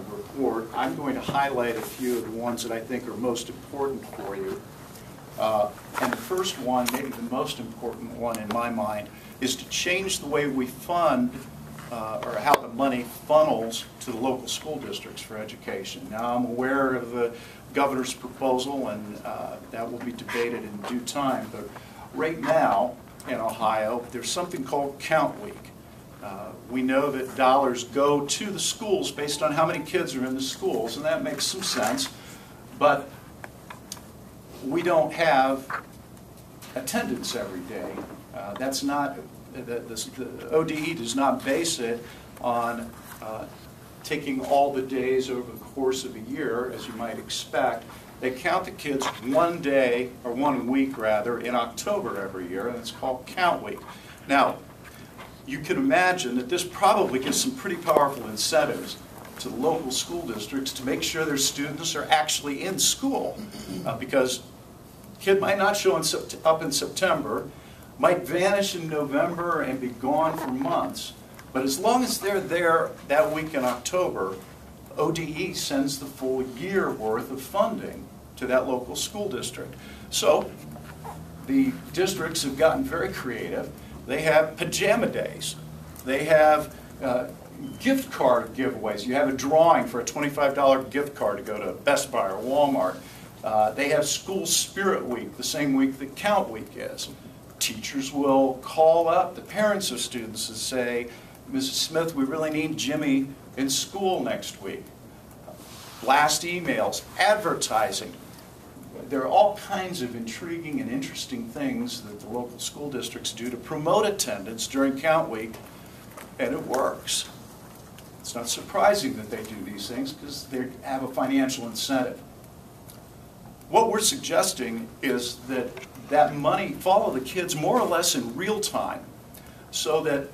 report. I'm going to highlight a few of the ones that I think are most important for you. And the first one, maybe the most important one in my mind, is to change the way we fund or how the money funnels to the local school districts for education. Now, I'm aware of the governor's proposal, and that will be debated in due time. But right now in Ohio, there's something called Count Week. We know that dollars go to the schools based on how many kids are in the schools, and that makes some sense. But we don't have attendance every day. That's not, the ODE does not base it on taking all the days over the course of a year, as you might expect. They count the kids one day, or 1 week rather, in October every year, and it's called Count Week. Now, you can imagine that this probably gives some pretty powerful incentives to the local school districts to make sure their students are actually in school, because a kid might not show up in September, might vanish in November and be gone for months, but as long as they're there that week in October, ODE sends the full year worth of funding to that local school district. So the districts have gotten very creative. They have pajama days. They have gift card giveaways. You have a drawing for a $25 gift card to go to Best Buy or Walmart. They have School Spirit Week, the same week that Count Week is. Teachers will call up the parents of students and say, Mrs. Smith, we really need Jimmy in school next week. Blast emails, advertising. There are all kinds of intriguing and interesting things that the local school districts do to promote attendance during Count Week, and it works. It's not surprising that they do these things because they have a financial incentive. What we're suggesting is that that money follow the kids more or less in real time, so that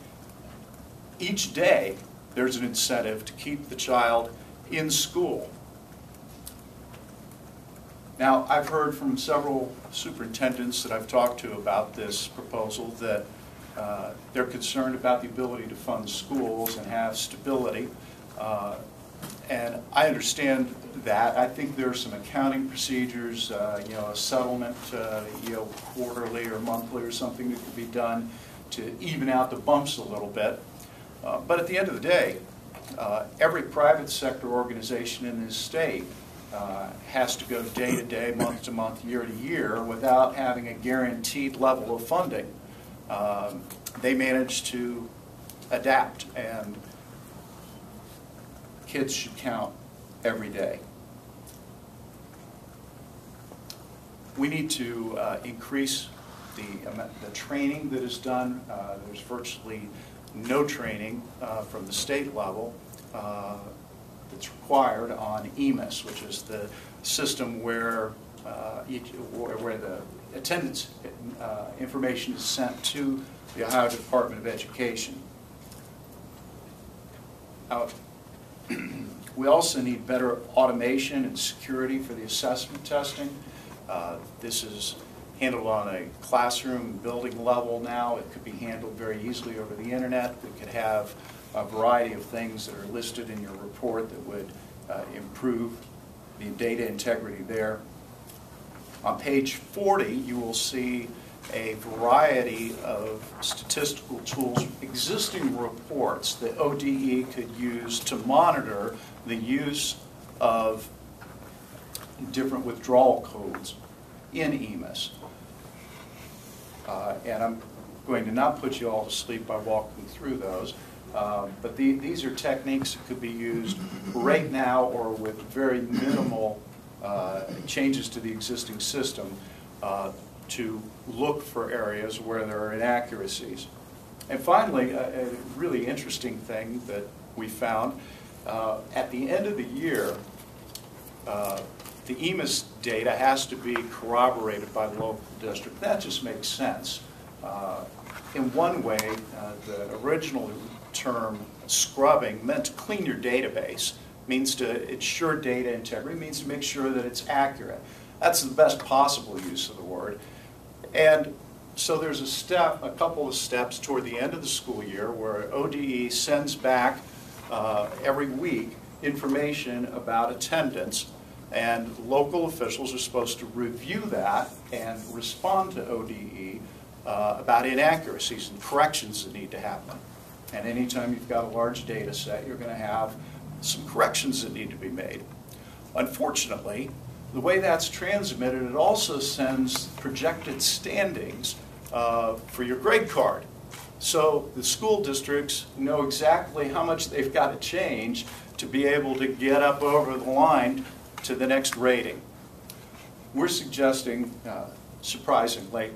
each day there's an incentive to keep the child in school. Now, I've heard from several superintendents that I've talked to about this proposal that they're concerned about the ability to fund schools and have stability. And I understand that. I think there are some accounting procedures, a settlement, quarterly or monthly or something that could be done to even out the bumps a little bit. But at the end of the day, every private sector organization in this state has to go day to day, month to month, year to year without having a guaranteed level of funding. They manage to adapt, and kids should count every day. We need to increase the training that is done. There's virtually no training from the state level that's required on EMIS, which is the system where the attendance information is sent to the Ohio Department of Education. We also need better automation and security for the assessment testing. This is handled on a classroom building level now. It could be handled very easily over the internet. We could have a variety of things that are listed in your report that would improve the data integrity there. On page 40, you will see a variety of statistical tools, existing reports that ODE could use to monitor the use of different withdrawal codes in EMIS. And I'm going to not put you all to sleep by walking through those, but these are techniques that could be used right now or with very minimal changes to the existing system to look for areas where there are inaccuracies. And finally, a really interesting thing that we found, at the end of the year, the EMIS data has to be corroborated by the local district. That just makes sense. In one way, the original term scrubbing meant to clean your database, means to ensure data integrity, means to make sure that it's accurate. That's the best possible use of the word. And so there's a couple of steps toward the end of the school year where ODE sends back every week information about attendance, and local officials are supposed to review that and respond to ODE about inaccuracies and corrections that need to happen. And anytime you've got a large data set, you're going to have some corrections that need to be made. Unfortunately, the way that's transmitted, it also sends projected standings for your grade card. So the school districts know exactly how much they've got to change to be able to get up over the line to the next rating. We're suggesting, surprisingly,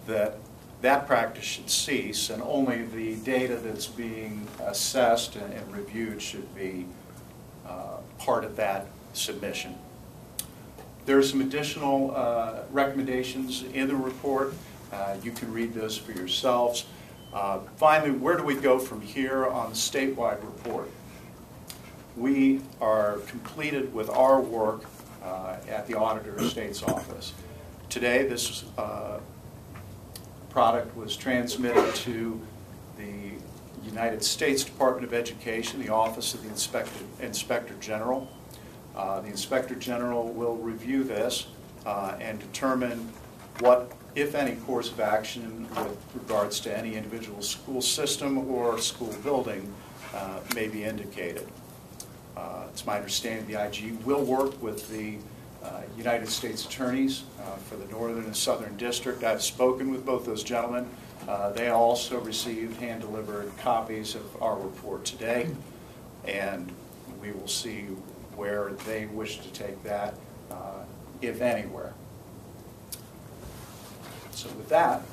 that that practice should cease and only the data that's being assessed and reviewed should be part of that submission. There are some additional recommendations in the report. You can read those for yourselves. Finally, where do we go from here on the statewide report? We are completed with our work at the Auditor of State's office. Today, this product was transmitted to the United States Department of Education, the Office of the Inspector General. The Inspector General will review this and determine what, if any, course of action with regards to any individual school system or school building may be indicated. It's my understanding the IG will work with the United States attorneys for the Northern and Southern District. I've spoken with both those gentlemen. They also received hand-delivered copies of our report today, and we will see where they wish to take that, if anywhere. So with that,